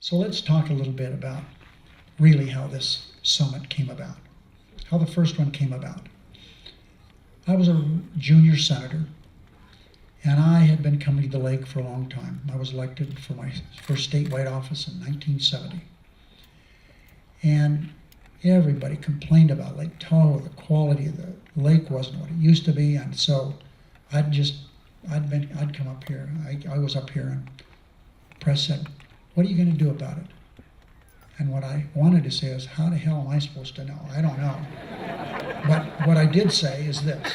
So let's talk a little bit about really how this summit came about, how the first one came about. I was a junior senator, and I had been coming to the lake for a long time. I was elected for my first statewide office in 1970. And everybody complained about Lake Tahoe. The quality of the lake wasn't what it used to be, and so I'd come up here. I was up here, and the press said, "What are you going to do about it?" And what I wanted to say is, how the hell am I supposed to know? I don't know. But what I did say is this.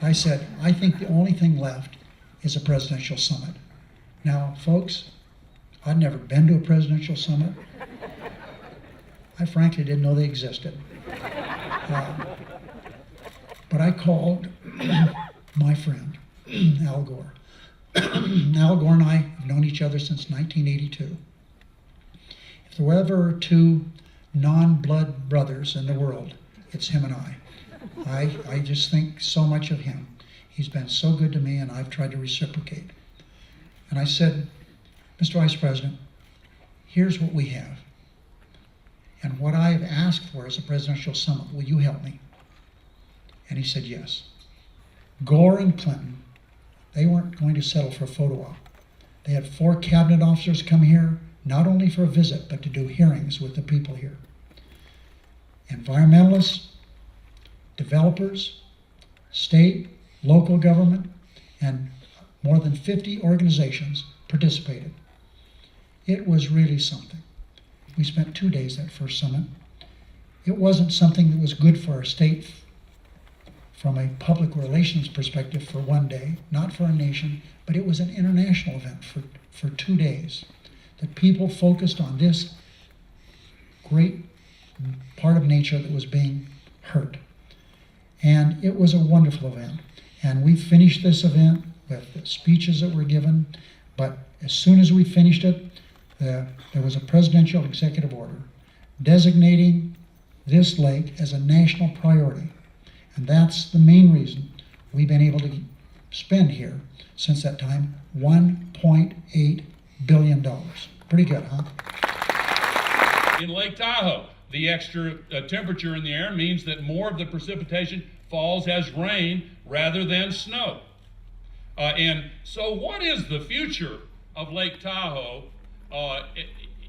I said, I think the only thing left is a presidential summit. Now, folks, I'd never been to a presidential summit. I frankly didn't know they existed. But I called my friend, Al Gore. Al Gore and I have known each other since 1982. If there were ever two non-blood brothers in the world, it's him and I. I just think so much of him. He's been so good to me, and I've tried to reciprocate. And I said, Mr. Vice President, here's what we have. And what I've asked for is a presidential summit. Will you help me? And he said yes. Gore and Clinton, they weren't going to settle for a photo op. They had 4 cabinet officers come here, not only for a visit, but to do hearings with the people here. Environmentalists, developers, state, local government, and more than 50 organizations participated. It was really something. We spent 2 days that first summit. It wasn't something that was good for our state from a public relations perspective for one day, not for a nation, but it was an international event for 2 days. That people focused on this great part of nature that was being hurt. And it was a wonderful event. And we finished this event with the speeches that were given, but as soon as we finished it, there was a presidential executive order designating this lake as a national priority. And that's the main reason we've been able to spend here since that time $1.8 billion. Pretty good, huh? In Lake Tahoe, the extra temperature in the air means that more of the precipitation falls as rain rather than snow. And so what is the future of Lake Tahoe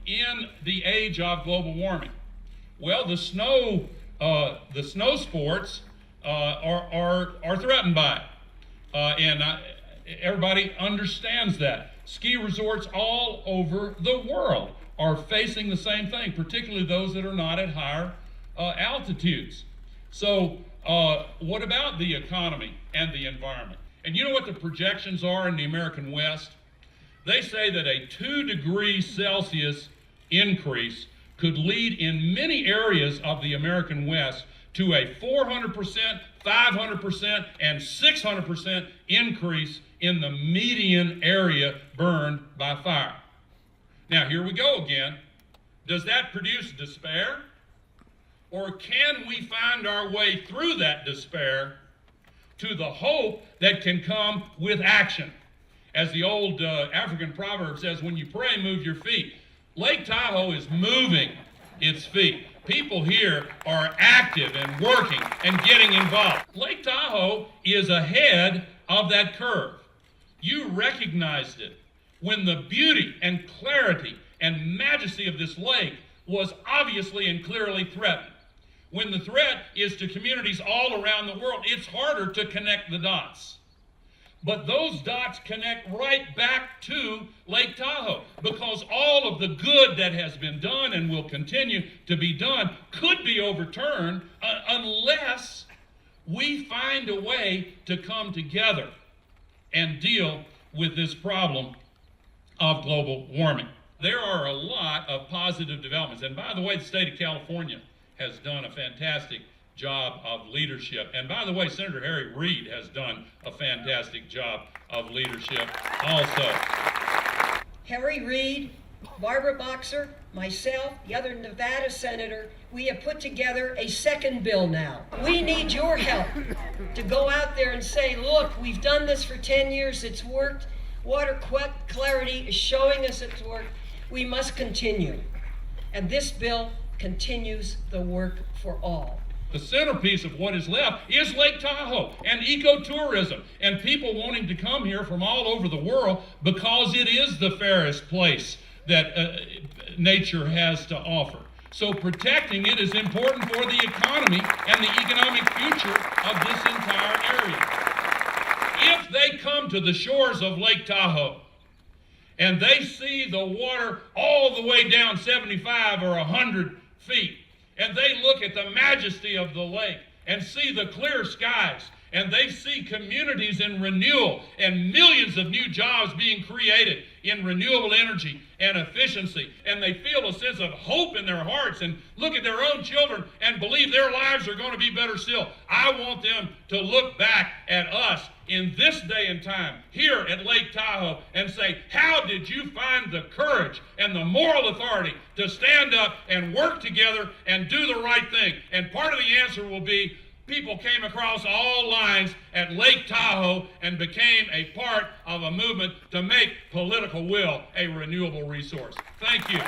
in the age of global warming? Well, the snow sports are threatened by it. And everybody understands that. Ski resorts all over the world are facing the same thing, particularly those that are not at higher altitudes. So what about the economy and the environment? And you know what the projections are in the American West? They say that a 2 degrees Celsius increase could lead in many areas of the American West to a 400%, 500%, and 600% increase in the median area burned by fire. Now, here we go again. Does that produce despair? Or can we find our way through that despair to the hope that can come with action? As the old African proverb says, when you pray, move your feet. Lake Tahoe is moving its feet. People here are active and working and getting involved. Lake Tahoe is ahead of that curve. You recognized it when the beauty and clarity and majesty of this lake was obviously and clearly threatened. When the threat is to communities all around the world, it's harder to connect the dots. But those dots connect right back to Lake Tahoe, because all of the good that has been done and will continue to be done could be overturned unless we find a way to come together and deal with this problem of global warming. There are a lot of positive developments. And by the way, the state of California has done a fantastic job of leadership. And by the way, Senator Harry Reid has done a fantastic job of leadership also. Harry Reid, Barbara Boxer, myself, the other Nevada senator, we have put together a second bill now. We need your help to go out there and say, look, we've done this for 10 years, it's worked. Water clarity is showing us it's worked. We must continue. And this bill continues the work for all. The centerpiece of what is left is Lake Tahoe and ecotourism and people wanting to come here from all over the world because it is the fairest place that nature has to offer. So protecting it is important for the economy and the economic future of this entire area. If they come to the shores of Lake Tahoe and they see the water all the way down 75 or 100 feet, and they look at the majesty of the lake and see the clear skies, and they see communities in renewal and millions of new jobs being created in renewable energy and efficiency, and they feel a sense of hope in their hearts and look at their own children and believe their lives are going to be better still. I want them to look back at us in this day and time here at Lake Tahoe and say, how did you find the courage and the moral authority to stand up and work together and do the right thing? And part of the answer will be people came across all lines at Lake Tahoe and became a part of a movement to make political will a renewable resource. Thank you.